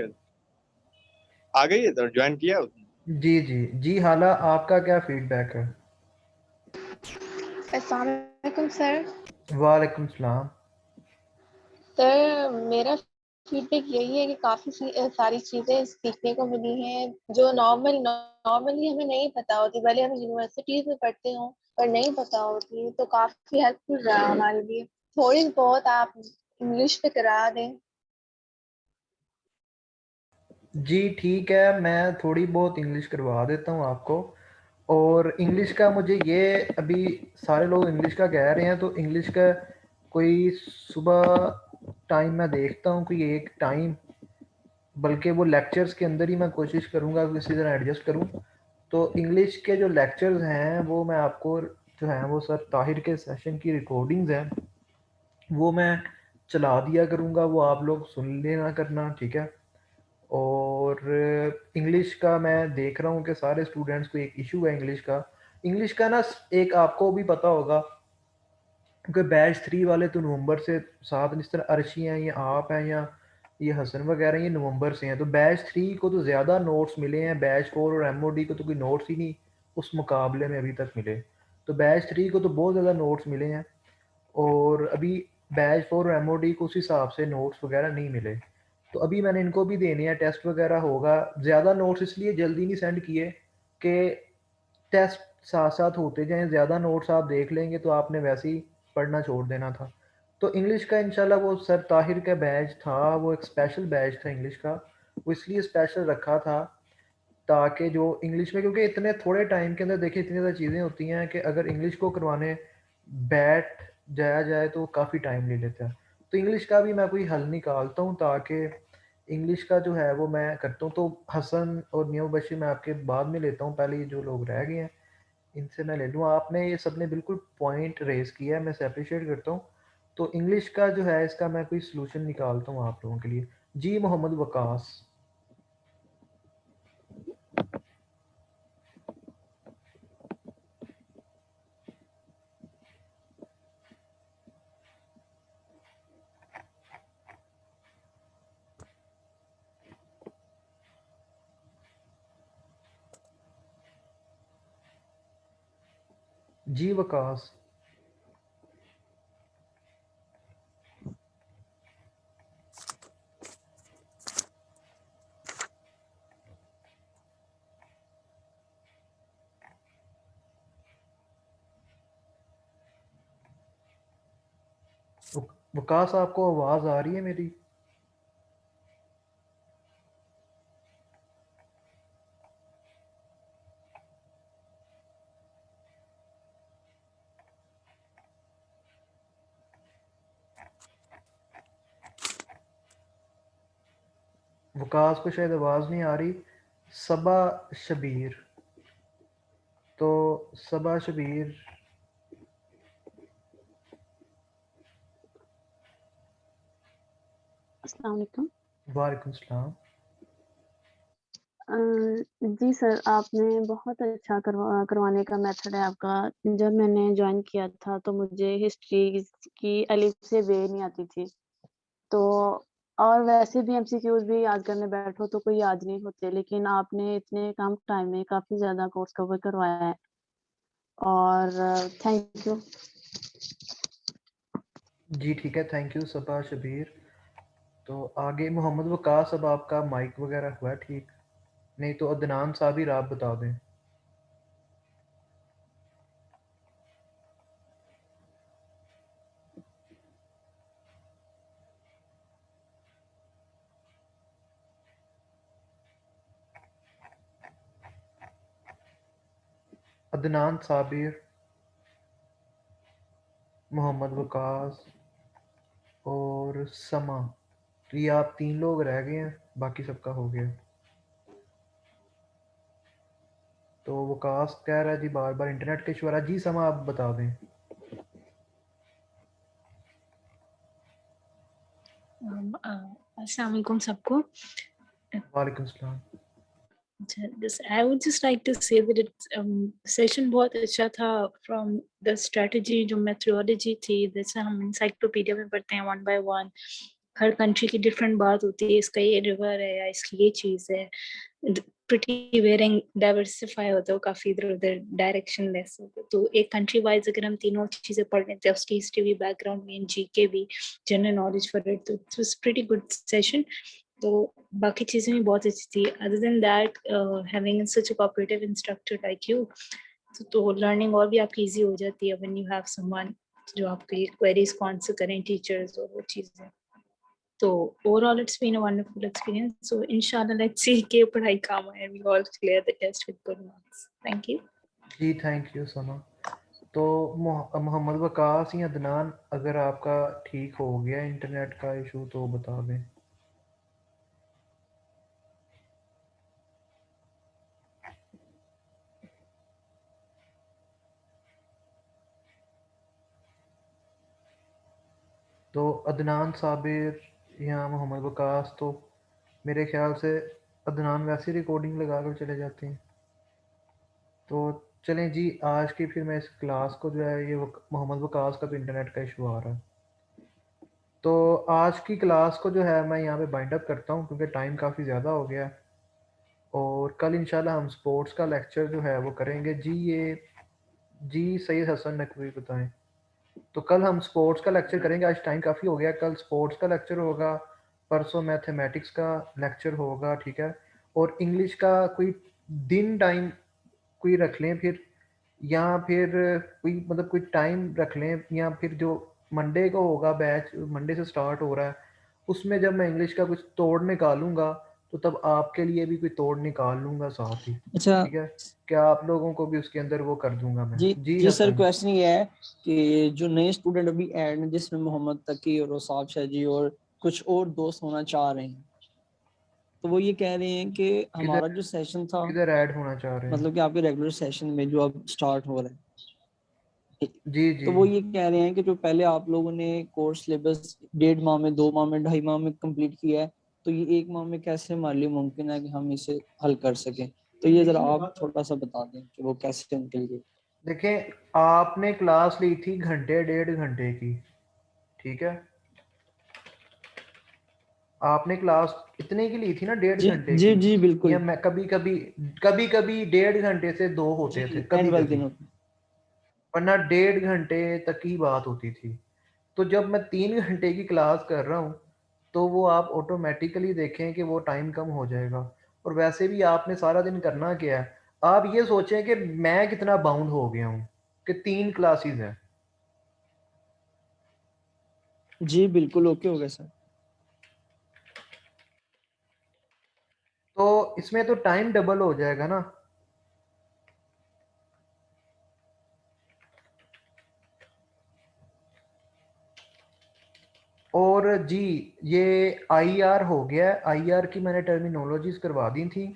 है सर, ज्वाइन किया उसने। जी जी जी हाला, आपका क्या फीडबैक है? अस्सलाम वालेकुम सर। वालेकुम सलाम। सर मेरा फीडबैक यही है कि काफ़ी सारी चीज़ें सीखने को मिली हैं जो नॉर्मली हमें नहीं पता होती, भले हम यूनिवर्सिटीज़ में पढ़ते हों पर नहीं पता होती, तो काफ़ी हेल्पफुल रहा हमारे लिए। थोड़ी बहुत आप इंग्लिश पे करा दें। जी ठीक है, मैं थोड़ी बहुत इंग्लिश करवा देता हूँ आपको। और इंग्लिश का मुझे ये, अभी सारे लोग इंग्लिश का कह रहे हैं, तो इंग्लिश का कोई सुबह टाइम मैं देखता हूँ, कोई एक टाइम, बल्कि वो लेक्चर्स के अंदर ही मैं कोशिश करूँगा किसी तरह एडजस्ट करूँ। तो इंग्लिश के जो लेक्चर्स हैं वो मैं आपको जो है वो सर ताहिर के सेशन की रिकॉर्डिंग्स हैं, वो मैं चला दिया करूँगा, वो आप लोग सुन लेना करना, ठीक है। और इंग्लिश का मैं देख रहा हूँ कि सारे स्टूडेंट्स को एक इशू है इंग्लिश का ना, एक आपको भी पता होगा, क्योंकि बैच 3 वाले तो नवंबर से साथ, जिस तरह अर्शी हैं, ये आप हैं, या ये हसन वगैरह, ये नवंबर से हैं। तो बैच 3 को तो ज़्यादा नोट्स मिले हैं, बैच 4 और एमओडी को तो कोई नोट्स ही नहीं उस मुकाबले में अभी तक मिले। तो बैच 3 को तो बहुत ज़्यादा नोट्स मिले हैं, और अभी बैच 4 और एमओडी को उस हिसाब से नोट्स वगैरह नहीं मिले। तो अभी मैंने इनको भी देने हैं, टेस्ट वगैरह होगा। ज़्यादा नोट्स इसलिए जल्दी नहीं सेंड किए कि टेस्ट साथ साथ होते जाएं, ज़्यादा नोट्स आप देख लेंगे तो आपने वैसे ही पढ़ना छोड़ देना था। तो इंग्लिश का इंशाल्लाह वो सर ताहिर का बैच था, वो एक स्पेशल बैच था इंग्लिश का, वो इसलिए स्पेशल रखा था ताकि जो इंग्लिश में, क्योंकि इतने थोड़े टाइम के अंदर देखिए इतनी ज़्यादा चीज़ें होती हैं कि अगर इंग्लिश को करवाने बैठ जाया जाए तो काफ़ी टाइम ले लेता है। तो इंग्लिश का भी मैं कोई हल निकालता हूँ ताकि इंग्लिश का जो है वो मैं करता हूँ। तो हसन और मियाँ मुबशिर मैं आपके बाद में लेता हूँ, पहले ये जो लोग रह गए हैं इनसे मैं ले लूँ। आपने ये सबने बिल्कुल पॉइंट रेज किया है, मैं अप्रिशिएट करता हूँ। तो इंग्लिश का जो है इसका मैं कोई सलूशन निकालता हूँ आप लोगों के लिए। जी मोहम्मद वकास। जी वकास। वकास आपको आवाज़ आ रही है मेरी? वकास को शायद आवाज़ नहीं आ रही। सबा शबीर, तो सबा शबीर। अस्सलाम वालेकुम। वालेकुम सलाम। जी सर, आपने बहुत अच्छा करवाने का मेथड है आपका। जब मैंने जॉइन किया था तो मुझे हिस्ट्री की अलिफ से बे नहीं आती थी। तो और वैसे भी एमसीक्यूज़ भी याद करने बैठो तो कोई याद नहीं होते, लेकिन आपने इतने कम टाइम में काफ़ी ज़्यादा कोर्स कवर करवाया है और थैंक यू। जी ठीक है, थैंक यू सबा शबीर। तो आगे मोहम्मद वकास, अब आपका माइक वगैरह हुआ है ठीक? नहीं तो अदनान साबिर आप बता दें। अदनान साबिर, मोहम्मद वकास और समा, तो ये आप 3 लोग रह गए हैं, बाकी सबका हो गया। तो वकास कह रहा है जी बार बार इंटरनेट का इशू आ रहा है। जी समा आप बता दें। अस्सलाम वालेकुम सबको। वालेकुम सलाम। I would just like to say that it's session बहुत अच्छा था from the strategy, जो methodology थी, जैसे हम encyclopedia में पढ़ते हैं 1 by 1, हर country की different बात होती है, इसका ये river है या इसकी ये चीज़ है, pretty varying diversify होता है, काफ़ी इधर उधर directionless होता है। तो एक country wise अगर हम तीनों चीज़ें पढ़ लेते हैं, उसकी history भी, background भी, GK भी, general knowledge for it, तो it was pretty good session। तो बाकी चीज़ें भी बहुत अच्छी थी। Other than that having such a cooperative instructor like you, तो लर्निंग और भी आपकी इजी हो जाती है व्हेन यू हैव समवन जो आपकी क्वेरीज को आंसर करें, टीचर्स और वो चीज़ें। तो overall it's been a wonderful experience. So इंशाल्लाह लेट्स सी कि पढ़ाई काम आए, we all clear the test with good marks. Thank you. जी थैंक यू समा। तो मोहम्मद वकास या अदनान, अगर आपका ठीक हो गया इंटरनेट का इशू तो बता दें। तो अदनान साबिर या मोहम्मद वकास, तो मेरे ख्याल से अदनान वैसे रिकॉर्डिंग लगा कर चले जाते हैं। तो चलें जी, आज की फिर मैं इस क्लास को जो है ये मोहम्मद वकास का तो इंटरनेट का इशू आ रहा है, तो आज की क्लास को जो है मैं यहाँ पे बाइंड अप करता हूँ क्योंकि टाइम काफ़ी ज़्यादा हो गया है। और कल इंशाल्लाह हम स्पोर्ट्स का लेक्चर जो है वो करेंगे। जी सैयद हसन नकवी बताएं। तो कल हम स्पोर्ट्स का लेक्चर करेंगे, आज टाइम काफ़ी हो गया। कल स्पोर्ट्स का लेक्चर होगा, परसों मैथमेटिक्स का लेक्चर होगा, ठीक है। और इंग्लिश का कोई दिन टाइम कोई रख लें फिर, या फिर कोई मतलब कोई टाइम रख लें, या फिर जो मंडे को होगा बैच, मंडे से स्टार्ट हो रहा है, उसमें जब मैं इंग्लिश का कुछ तोड़ निकालूंगा तो तब आपके लिए भी कोई तोड़ निकाल लूंगा साथ ही। अच्छा ठीक है, क्या आप लोगों को भी उसके अंदर वो कर दूंगा मैं। जी जी जी सर, हसन। क्वेश्चन ये है कि जो नए स्टूडेंट अभी ऐड हैं, जिसमें मोहम्मद तकी और औसाफ शाह जी और कुछ और दोस्त होना चाह रहे हैं, तो वो ये कह रहे हैं कि किधर हमारा जो सेशन था, किधर ऐड होना चाह रहे हैं? मतलब कि आपके रेगुलर सेशन में जो अब स्टार्ट हो रहा है, जी जी तो वो ये कह रहे हैं कि जो पहले आप लोगों ने कोर्स सिलेबस 1.5 माह में, 2 माह में, 2.5 माह में कंप्लीट किया है, तो ये 1 माह में कैसे हमारे लिए मुमकिन है कि हम इसे हल कर सकें? तो ये जरा आप थोड़ा सा बता दें कि वो कैसे उनके लिए। देखें, आपने क्लास ली थी घंटे 1.5 घंटे की, ठीक है, आपने क्लास इतने की ली थी ना, 1.5 घंटे जी की। जी बिल्कुल। या मैं कभी कभी 1.5 घंटे से 2 होते थे, जी कभी एनुअल कभी, दिनों। वरना 1.5 घंटे तक की बात होती थी। तो जब मैं 3 घंटे की क्लास कर रहा हूँ तो वो आप ऑटोमेटिकली देखें कि वो टाइम कम हो जाएगा। और वैसे भी आपने सारा दिन करना क्या है, आप ये सोचें कि मैं कितना बाउंड हो गया हूँ कि 3 क्लासेस हैं। जी बिल्कुल, ओके हो गया सर। तो इसमें तो टाइम डबल हो जाएगा ना। और जी, ये आईआर हो गया है। आईआर की मैंने टर्मिनोलॉजीज करवा दी थी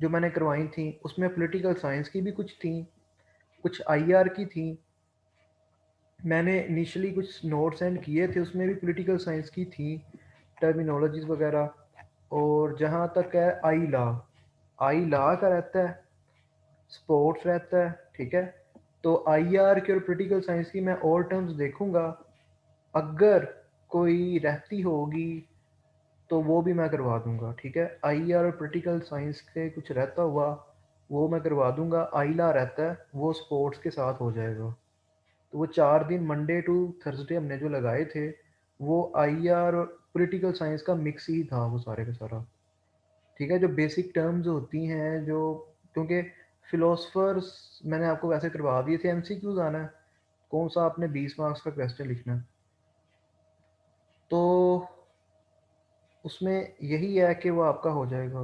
जो मैंने करवाई थी, उसमें पॉलिटिकल साइंस की भी कुछ थी, कुछ आईआर की थी। मैंने इनिशियली कुछ नोट्स सेंड किए थे, उसमें भी पॉलिटिकल साइंस की थी टर्मिनोलॉजीज वगैरह। और जहाँ तक है आई लॉ का रहता है, स्पोर्ट्स रहता है, ठीक है। तो आईआर की और पॉलिटिकल साइंस की मैं और टर्म्स देखूंगा, अगर कोई रहती होगी तो वो भी मैं करवा दूंगा, ठीक है। आईआर और पॉलिटिकल साइंस के कुछ रहता हुआ वो मैं करवा दूंगा। आईला रहता है वो स्पोर्ट्स के साथ हो जाएगा। तो वो 4 दिन मंडे टू थर्सडे हमने जो लगाए थे वो आईआर और पॉलिटिकल साइंस का मिक्स ही था वो सारे का सारा, ठीक है। जो बेसिक टर्म्स होती हैं, जो क्योंकि फिलोसफर्स मैंने आपको वैसे करवा दिए थे, एमसीक्यूज आना है, कौन सा आपने 20 मार्क्स का क्वेश्चन लिखना है, तो उसमें यही है कि वो आपका हो जाएगा।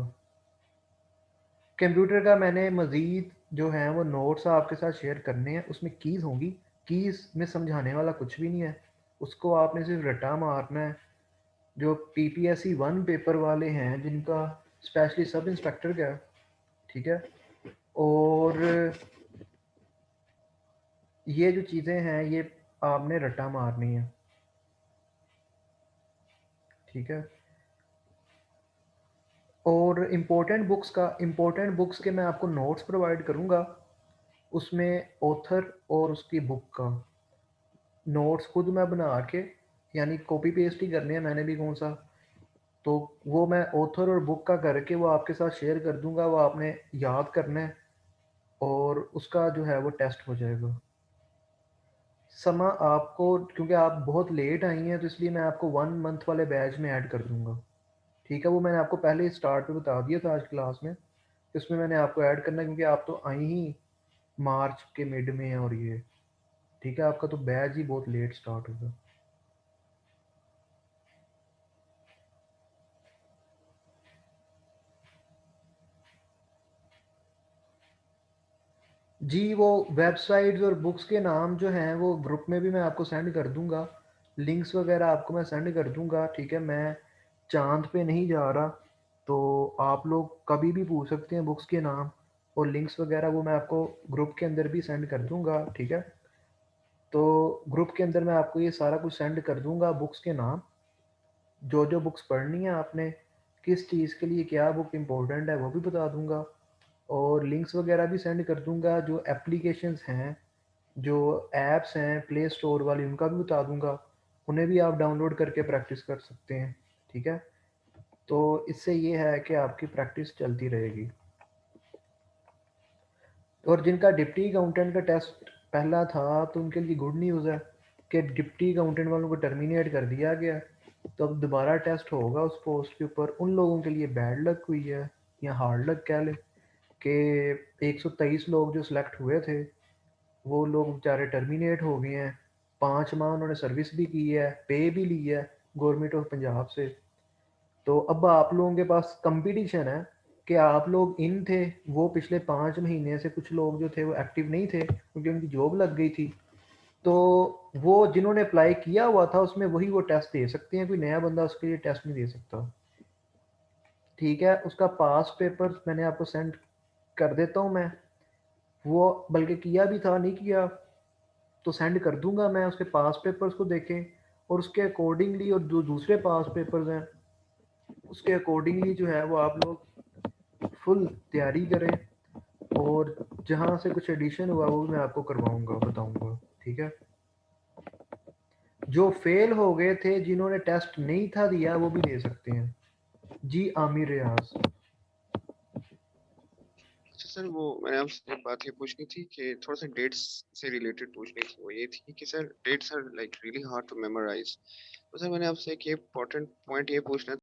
कंप्यूटर का मैंने मज़ीद जो है वो नोट्स आपके साथ शेयर करने हैं, उसमें कीज़ होंगी, कीज़ में समझाने वाला कुछ भी नहीं है, उसको आपने सिर्फ रट्टा मारना है। जो पीपीएससी 1 पेपर वाले हैं जिनका स्पेशली सब इंस्पेक्टर का है, ठीक है। और ये जो चीज़ें हैं ये आपने रट्टा मारनी है, ठीक है। और इम्पोर्टेंट बुक्स के मैं आपको नोट्स प्रोवाइड करूँगा, उसमें ऑथर और उसकी बुक का नोट्स खुद मैं बना के, यानी कॉपी पेस्ट ही करने हैं मैंने भी कौन सा, तो वो मैं ऑथर और बुक का करके वो आपके साथ शेयर कर दूंगा, वो आपने याद करना है और उसका जो है वो टेस्ट हो जाएगा। समा आपको, क्योंकि आप बहुत लेट आई हैं तो इसलिए मैं आपको 1 मंथ वाले बैच में ऐड कर दूंगा, ठीक है। वो मैंने आपको पहले स्टार्ट पे बता दिया था आज क्लास में, इसमें मैंने आपको ऐड करना है क्योंकि आप तो आई ही मार्च के मिड में हैं, और ये ठीक है, आपका तो बैच ही बहुत लेट स्टार्ट होगा। जी, वो वेबसाइट्स और बुक्स के नाम जो हैं वो ग्रुप में भी मैं आपको सेंड कर दूंगा, लिंक्स वगैरह आपको मैं सेंड कर दूंगा, ठीक है। मैं चांद पे नहीं जा रहा, तो आप लोग कभी भी पूछ सकते हैं बुक्स के नाम और लिंक्स वगैरह, वो मैं आपको ग्रुप के अंदर भी सेंड कर दूंगा, ठीक है। तो ग्रुप के अंदर मैं आपको ये सारा कुछ सेंड कर दूंगा, बुक्स के नाम, जो जो बुक्स पढ़नी है आपने, किस चीज़ के लिए क्या बुक इम्पोर्टेंट है वो भी बता दूंगा, और लिंक्स वगैरह भी सेंड कर दूंगा। जो एप्लीकेशंस हैं, जो ऐप्स हैं प्ले स्टोर वाली, उनका भी बता दूंगा, उन्हें भी आप डाउनलोड करके प्रैक्टिस कर सकते हैं, ठीक है। तो इससे ये है कि आपकी प्रैक्टिस चलती रहेगी। और जिनका डिप्टी अकाउंटेंट का टेस्ट पहला था तो उनके लिए गुड न्यूज़ है कि डिप्टी अकाउंटेंट वालों को टर्मिनेट कर दिया गया, तो अब दोबारा टेस्ट होगा उस पोस्ट के ऊपर। उन लोगों के लिए बैड लक हुई है या हार्ड लक कह लें कि 123 लोग जो सिलेक्ट हुए थे वो लोग बेचारे टर्मिनेट हो गए हैं। 5 माह उन्होंने सर्विस भी की है, पे भी ली है गवर्नमेंट ऑफ पंजाब से। तो अब आप लोगों के पास कंपटीशन है कि आप लोग इन थे, वो पिछले 5 महीने से कुछ लोग जो थे वो एक्टिव नहीं थे क्योंकि उनकी जॉब लग गई थी। तो वो जिन्होंने अप्लाई किया हुआ था उसमें वही वो टेस्ट दे सकते हैं, कोई नया बंदा उसके लिए टेस्ट नहीं दे सकता। ठीक है, उसका पास पेपर मैंने आपको सेंड कर देता हूँ मैं, वो बल्कि किया भी था, नहीं किया तो सेंड कर दूंगा मैं। उसके पास पेपर्स को देखें और उसके अकॉर्डिंगली, और जो दूसरे पास पेपर्स हैं उसके अकॉर्डिंगली जो है वो आप लोग फुल तैयारी करें, और जहाँ से कुछ एडिशन हुआ वो मैं आपको करवाऊंगा, बताऊंगा। ठीक है, जो फेल हो गए थे, जिन्होंने टेस्ट नहीं था दिया, वो भी दे सकते हैं। जी आमिर रियाज। अच्छा सर, वो मैंने आपसे एक बात ये पूछनी थी कि थोड़ा सा डेट्स से रिलेटेड पूछनी थी। वो ये थी कि sir dates are like really hard to memorise. तो सर मैंने आपसे एक ये इम्पोर्टेंट पॉइंट ये पूछना